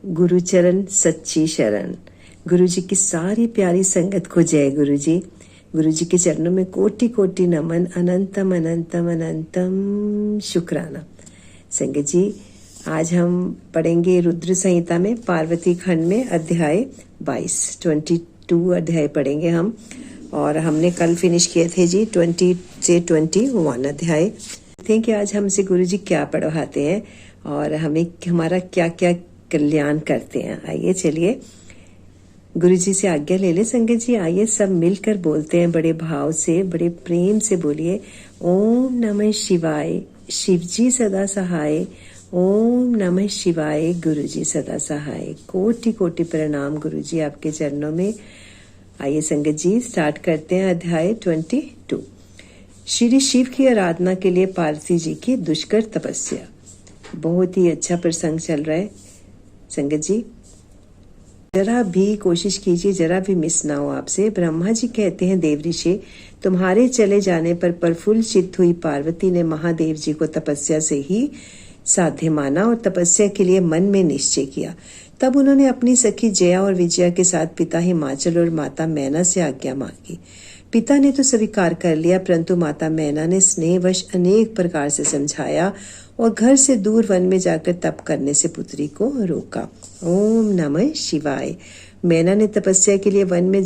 गुरु चरण सच्ची शरण। गुरु जी की सारी प्यारी संगत को जय गुरु जी। गुरु जी के चरणों में कोटि कोटि नमन, अनंतम अनंतम अनंतम शुक्राना। संगत जी, आज हम पढ़ेंगे रुद्र संहिता में पार्वती खंड में अध्याय 22 अध्याय पढ़ेंगे हम। और हमने कल फिनिश किए थे जी 20 से 21 अध्याय थे कि आज हमसे गुरु जी क्या पढ़वाते हैं और हमें हमारा क्या क्या कल्याण करते हैं। आइए चलिए गुरु जी से आज्ञा ले ले संगत जी। आइए सब मिलकर बोलते हैं, बड़े भाव से बड़े प्रेम से बोलिए, ओम नमः शिवाय, शिव जी सदा सहाय। ओम नमः शिवाय, गुरु जी सदा सहाय। कोटि कोटि प्रणाम गुरु जी आपके चरणों में। आइए संगत जी स्टार्ट करते हैं अध्याय 22। श्री शिव की आराधना के लिए पार्वती जी की दुष्कर तपस्या। बहुत ही अच्छा प्रसंग चल रहा है संगत जी। जरा भी कोशिश कीजिए, जरा भी मिस ना हो आपसे। ब्रह्मा जी कहते हैं, देव ऋषि, तुम्हारे चले जाने पर प्रफुल्ल चित्त हुई पार्वती ने महादेव जी को तपस्या से ही साध्य माना और तपस्या के लिए मन में निश्चय किया। तब उन्होंने अपनी सखी जया और विजया के साथ पिता हिमाचल और माता मैना से आज्ञा मांगी। पिता ने तो स्वीकार कर लिया, परंतु माता मैना ने स्नेहवश अनेक प्रकार से समझाया और घर से दूर वन में जाकर तप करने से पुत्री को रोका। ओम नमः शिवाय। मैना ने तपस्या के लिए वन में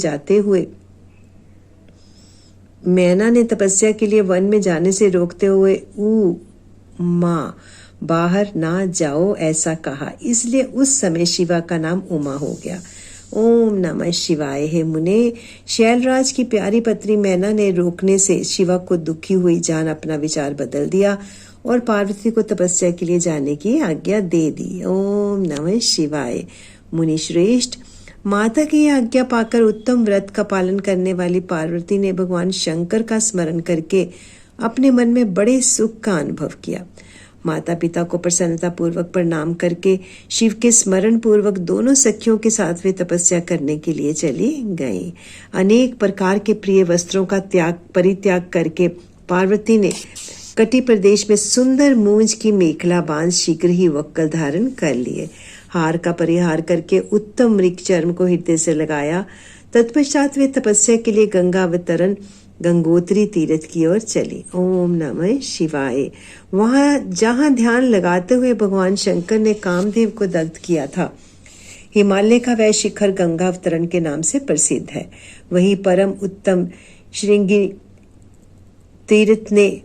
जाने से रोकते हुए माँ बाहर ना जाओ ऐसा कहा, इसलिए उस समय शिवा का नाम उमा हो गया। ओम नमः शिवाय। हे मुने, शैलराज की प्यारी पत्नी मैना ने रोकने से शिवा को दुखी हुई जान अपना विचार बदल दिया और पार्वती को तपस्या के लिए जाने की आज्ञा दे दी। ओम नमः शिवाय। मुनि श्रेष्ठ, माता की आज्ञा पाकर उत्तम व्रत का पालन करने वाली पार्वती ने भगवान शंकर का स्मरण करके अपने मन में बड़े सुख का अनुभव किया। माता पिता को प्रसन्नता पूर्वक प्रणाम करके शिव के स्मरण पूर्वक दोनों सखियों के साथ वे तपस्या करने के लिए चली गईं। अनेक प्रकार के प्रिय वस्त्रों का परित्याग करके पार्वती ने कटी प्रदेश में सुंदर मूंज की मेखला बांध शीघ्र ही वक्कल धारण कर लिए। हार का परिहार करके उत्तम मृग चर्म को हृदय से लगाया। तत्पश्चात वे तपस्या के लिए गंगोत्री तीर्थ की ओर चली। ओम नमः शिवाय। वहां जहां ध्यान लगाते हुए भगवान शंकर ने कामदेव को दग्ध किया था, हिमालय का वह शिखर गंगावतरण के नाम से प्रसिद्ध है। वहीं परम उत्तम श्रृंगी तीर्थ ने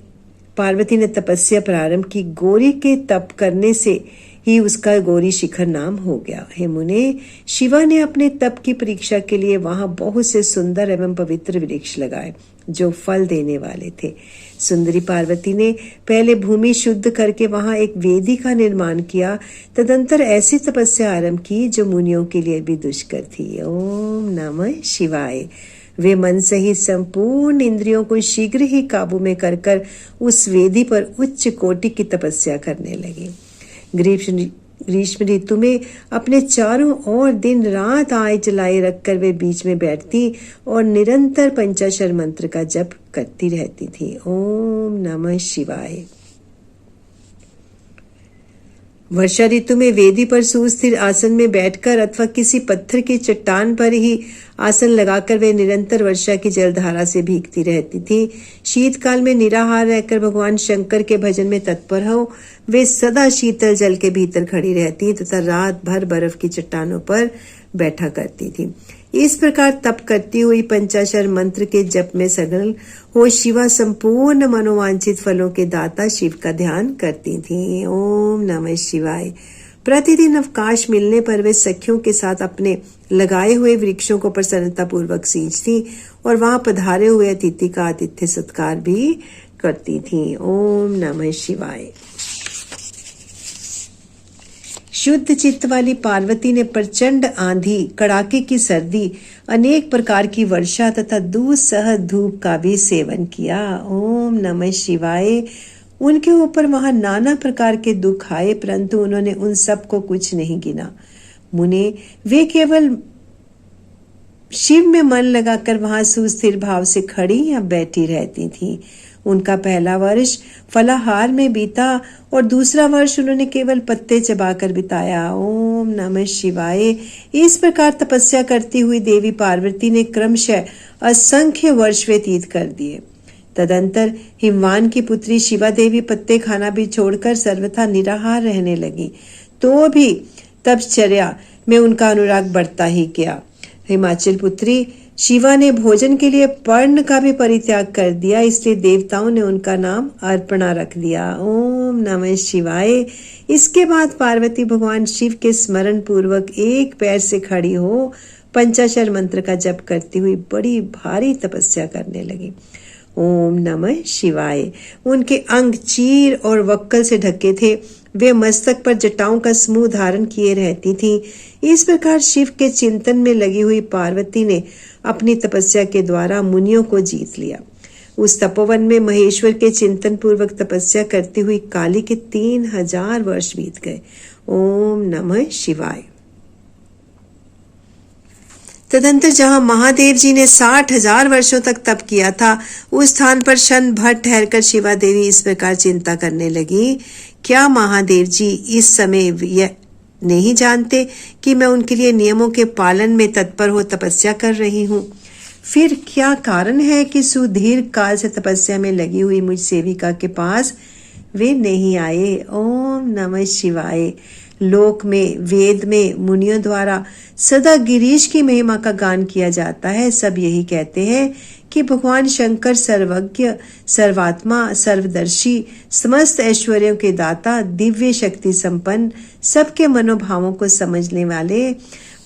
पार्वती ने तपस्या प्रारंभ की। गौरी के तप करने से ही उसका गौरी शिखर नाम हो गया। हे मुने, शिवा ने अपने तप की परीक्षा के लिए वहां बहुत से सुंदर एवं पवित्र वृक्ष लगाए जो फल देने वाले थे। सुंदरी पार्वती ने पहले भूमि शुद्ध करके वहां एक वेदी का निर्माण किया। तदंतर ऐसी तपस्या आरंभ की जो मुनियों के लिए भी दुष्कर थी। ओम नमः शिवाय। वे मन सहित संपूर्ण इंद्रियों को शीघ्र ही काबू में कर उस वेदी पर उच्च कोटि की तपस्या करने लगी। ग्रीष्म ऋतु में अपने चारों ओर दिन रात आय जलाए रखकर वे बीच में बैठती और निरंतर पंचाक्षर मंत्र का जप करती रहती थी। ओम नमः शिवाय। वर्षा ऋतु में वेदी पर सुस्थिर आसन में बैठकर अथवा किसी पत्थर की चट्टान पर ही आसन लगाकर वे निरंतर वर्षा की जलधारा से भीगती रहती थी। शीतकाल में निराहार रहकर भगवान शंकर के भजन में तत्पर हो वे सदा शीतल जल के भीतर खड़ी रहती तथा रात भर बर्फ की चट्टानों पर बैठा करती थी। इस प्रकार तप करती हुई पंचाक्षर मंत्र के जप में सगल हो शिवा संपूर्ण मनोवांछित फलों के दाता शिव का ध्यान करती थी। ओम नमः शिवाय। प्रतिदिन अवकाश मिलने पर वे सखियों के साथ अपने लगाए हुए वृक्षों को प्रसन्नता पूर्वक सींचती और वहां पधारे हुए अतिथि का आतिथ्य सत्कार भी करती थी। ओम नमः शिवाय। शुद्ध चित्त वाली पार्वती ने प्रचंड आंधी, कड़ाके की सर्दी, अनेक प्रकार की वर्षा तथा दूसह धूप का भी सेवन किया। ओम नमः शिवाय। उनके ऊपर वहां नाना प्रकार के दुख आए, परंतु उन्होंने उन सब को कुछ नहीं गिना। मुने, वे केवल शिव में मन लगाकर वहां सुस्थिर भाव से खड़ी या बैठी रहती थी। उनका पहला वर्ष फलाहार में बीता और दूसरा वर्ष उन्होंने केवल पत्ते चबाकर बिताया। ओम नमः शिवाय। इस प्रकार तपस्या करती हुई देवी पार्वती ने क्रमशः असंख्य वर्ष व्यतीत कर दिए। तदंतर हिमवान की पुत्री शिवा देवी पत्ते खाना भी छोड़कर सर्वथा निराहार रहने लगी, तो भी तपश्चर्या में उनका अनुराग बढ़ता ही गया। हिमाचल पुत्री शिवा ने भोजन के लिए पर्ण का भी परित्याग कर दिया, इसलिए देवताओं ने उनका नाम अर्पणा रख दिया। ओम नमः शिवाय। इसके बाद पार्वती भगवान शिव के स्मरण पूर्वक एक पैर से खड़ी हो पंचाक्षर मंत्र का जप करती हुई बड़ी भारी तपस्या करने लगी। ओम नमः शिवाय। उनके अंग चीर और वक्कल से ढके थे, वे मस्तक पर जटाओं का समूह धारण किए रहती थीं। इस प्रकार शिव के चिंतन में लगी हुई पार्वती ने अपनी तपस्या के द्वारा मुनियों को जीत लिया। उस तपोवन में महेश्वर के चिंतन पूर्वक तपस्या करती हुई काली के 3000 वर्ष बीत गए। ओम नमः शिवाय। तदंतर जहां महादेव जी ने 60,000 वर्षों तक तप किया था, उस स्थान पर क्षण भर ठहरकर शिवा देवी इस प्रकार चिंता करने लगी, क्या महादेव जी इस समय यह नहीं जानते कि मैं उनके लिए नियमों के पालन में तत्पर हो तपस्या कर रही हूँ? फिर क्या कारण है कि सुदीर्घ काल से तपस्या में लगी हुई मुझ सेविका के पास वे नहीं आए? ओम नमः शिवाय। लोक में, वेद में मुनियों द्वारा सदा गिरीश की महिमा का गान किया जाता है। सब यही कहते हैं कि भगवान शंकर सर्वज्ञ, सर्वात्मा, सर्वदर्शी, समस्त ऐश्वर्यों के दाता, दिव्य शक्ति संपन्न, सबके मनोभावों को समझने वाले,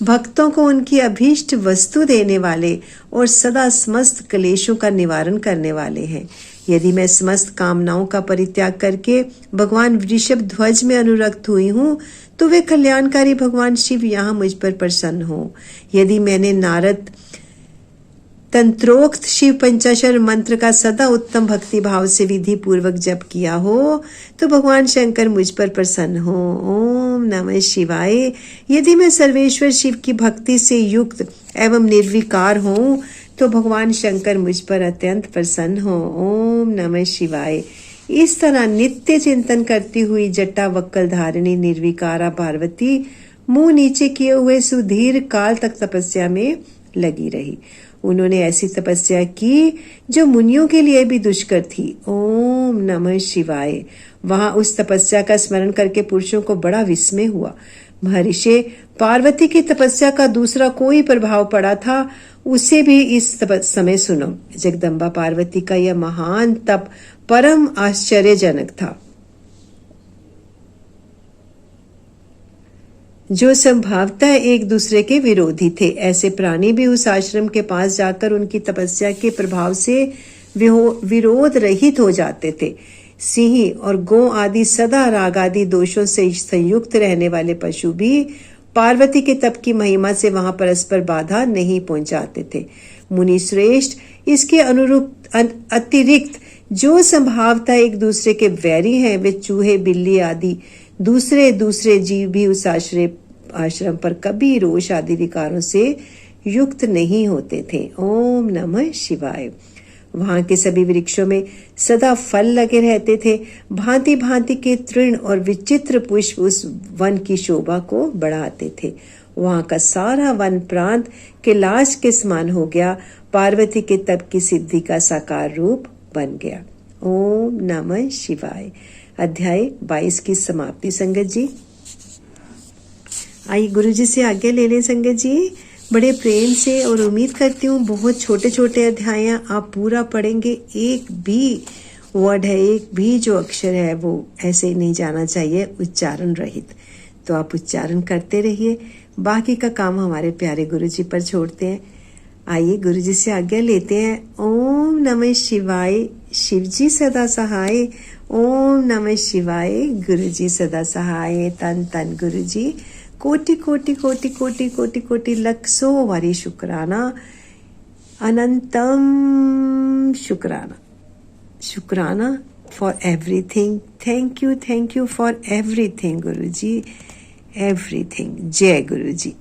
भक्तों को उनकी अभीष्ट वस्तु देने वाले और सदा समस्त क्लेशों का निवारण करने वाले हैं। यदि मैं समस्त कामनाओं का परित्याग करके भगवान वृषभ ध्वज में अनुरक्त हुई हूँ, तो वे कल्याणकारी भगवान शिव यहाँ मुझ पर प्रसन्न हो। यदि मैंने नारद तंत्रोक्त शिव पंचाक्षर मंत्र का सदा उत्तम भक्ति भाव से विधि पूर्वक जप किया हो, तो भगवान शंकर मुझ पर प्रसन्न हो। ओम नमः शिवाय। यदि मैं सर्वेश्वर शिव की भक्ति से युक्त एवं निर्विकार हूँ, तो भगवान शंकर मुझ पर अत्यंत प्रसन्न हो। ओम नमः शिवाय। इस तरह नित्य चिंतन करती हुई जटा वक्कल धारिणी निर्विकारा पार्वती मुंह नीचे किए हुए सुदीर्घ काल तक तपस्या में लगी रही। उन्होंने ऐसी तपस्या की जो मुनियों के लिए भी दुष्कर थी। ओम नमः शिवाय। वहां उस तपस्या का स्मरण करके पुरुषों को बड़ा विस्मय हुआ। महर्षि पार्वती की तपस्या का दूसरा कोई प्रभाव पड़ा था, उसे भी इस समय सुनो। जगदम्बा पार्वती का यह महान तप परम आश्चर्यजनक था, जो संभवतः एक दूसरे के विरोधी थे। ऐसे प्राणी भी उस आश्रम के पास जाकर उनकी तपस्या के प्रभाव से विरोध रहित हो जाते थे। सिंह और गौ आदि सदा राग आदि दोषों से संयुक्त रहने वाले पशु भी पार्वती के तप की महिमा से वहां परस्पर बाधा नहीं पहुंचाते थे। मुनि श्रेष्ठ इसके अनुरूप अतिरिक्त जो संभावतः एक दूसरे के वैरी हैं, वे चूहे, बिल्ली आदि दूसरे जीव भी उस आश्रम पर कभी रोष आदि विकारों से युक्त नहीं होते थे। ओम नमः शिवाय। वहां के सभी वृक्षों में सदा फल लगे रहते थे। भांति भांति के तृण और विचित्र पुष्प उस वन की शोभा को बढ़ाते थे। वहां का सारा वन प्रांत कैलाश के समान हो गया, पार्वती के तप की सिद्धि का साकार रूप बन गया। ओम नमः शिवाय। अध्याय 22 की समाप्ति। संगत जी आइए गुरु जी से आज्ञा ले लें। संगत जी बड़े प्रेम से, और उम्मीद करती हूँ बहुत छोटे छोटे अध्याय आप पूरा पढ़ेंगे। एक भी वर्ड है, एक भी जो अक्षर है वो ऐसे नहीं जाना चाहिए उच्चारण रहित। तो आप उच्चारण करते रहिए, बाकी का काम हमारे प्यारे गुरु जी पर छोड़ते हैं। आइए गुरु जी से आज्ञा लेते हैं। ओम नमः शिवाय। शिव जी सदा सहाय। ओम नमः शिवाय। गुरु जी सदा सहाय। तन तन गुरु जी। कोटि कोटि कोटि कोटि कोटि कोटि लक्षों वारी शुक्राना, अनंतम शुक्राना। शुक्राना for everything. Thank you for everything Guru ji, everything. जय गुरु जी।